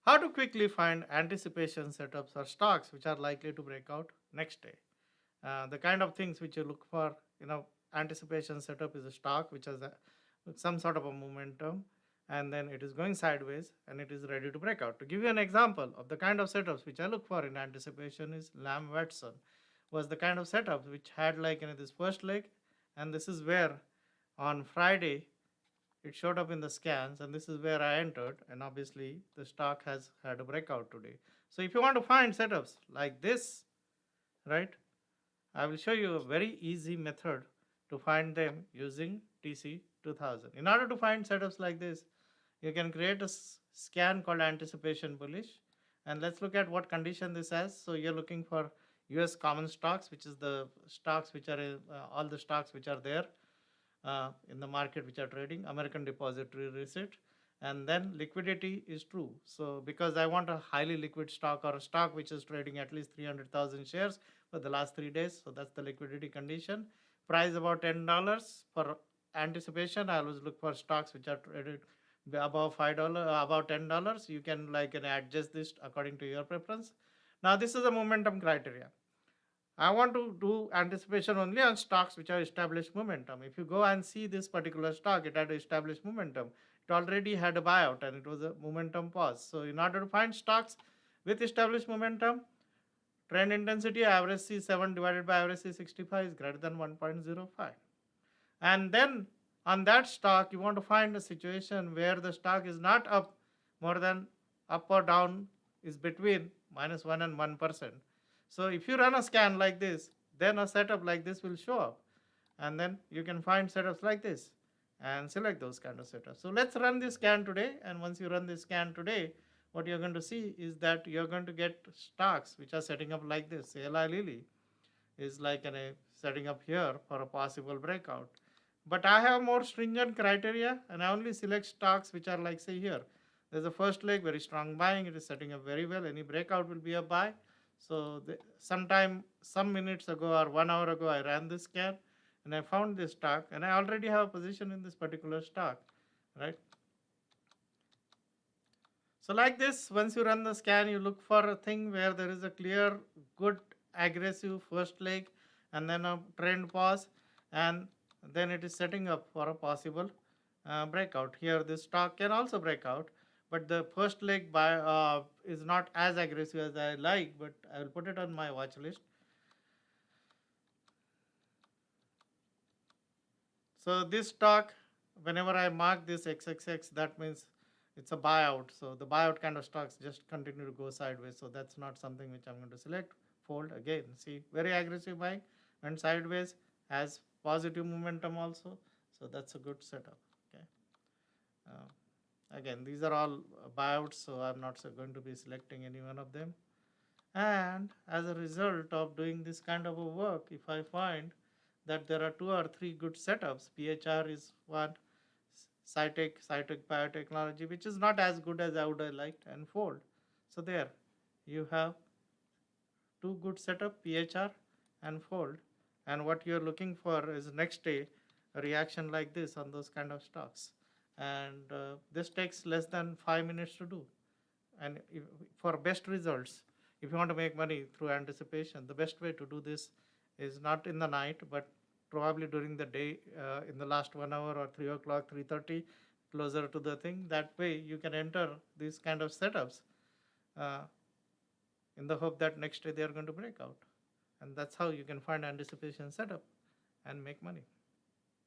How to quickly find anticipation setups or stocks which are likely to break out next day. The kind of things which you look for, anticipation setup is a stock which has some sort of a momentum, and then it is going sideways and it is ready to break out. To give you an example of the kind of setups which I look for in anticipation is Lamb Watson was the kind of setup which had like this first leg, and this is where on Friday it showed up in the scans, and this is where I entered, and obviously the stock has had a breakout today. So if you want to find setups like this, right, I will show you a very easy method to find them using TC2000. In order to find setups like this, you can create a scan called anticipation bullish, and let's look at what condition this has. So you're looking for US common stocks, which is the stocks which are all the stocks which are there in the market which are trading, American depository receipt, and then liquidity is true. So because I want a highly liquid stock or a stock which is trading at least 300,000 shares for the last 3 days, so that's the liquidity condition. Price about $10 for anticipation. I always look for stocks which are traded above $5, about $10. You can adjust this according to your preference. Now this is a momentum criteria. I want to do anticipation only on stocks which are established momentum. If you go and see this particular stock, it had established momentum. It already had a buyout and it was a momentum pause. So in order to find stocks with established momentum, trend intensity average C7 divided by average C65 is greater than 1.05. And then on that stock, you want to find a situation where the stock is not up more than up or down is between -1 and 1%. So if you run a scan like this, then a setup like this will show up. And then you can find setups like this and select those kind of setups. So let's run this scan today. And once you run this scan today, what you're going to see is that you're going to get stocks which are setting up like this. Eli Lilly is like setting up here for a possible breakout. But I have more stringent criteria, and I only select stocks which are like, say, here. There's a first leg, very strong buying. It is setting up very well. Any breakout will be a buy. So some minutes ago or 1 hour ago, I ran this scan and I found this stock, and I already have a position in this particular stock, right? So like this, once you run the scan, you look for a thing where there is a clear, good, aggressive first leg and then a trend pause, and then it is setting up for a possible breakout. Here this stock can also break out, but the first leg is not as aggressive as I like, but I will put it on my watch list. So this stock, whenever I mark this XXX, that means it's a buyout. So the buyout kind of stocks just continue to go sideways. So that's not something which I'm going to select. Fold again. See, very aggressive buying and sideways, has positive momentum also. So that's a good setup. Okay. Again, these are all buyouts, so I'm not going to be selecting any one of them. And as a result of doing this kind of a work, if I find that there are 2 or 3 good setups, PHR is one, Cytec Biotechnology, which is not as good as I would have liked, and Fold. So there you have 2 good setup, PHR and Fold. And what you're looking for is next day a reaction like this on those kind of stocks. And this takes less than 5 minutes to do. And for best results, if you want to make money through anticipation, the best way to do this is not in the night, but probably during the day, in the last 1 hour or 3 o'clock, 3:30, closer to the thing. That way you can enter these kind of setups uh, in the hope that next day they are going to break out. And that's how you can find anticipation setup and make money.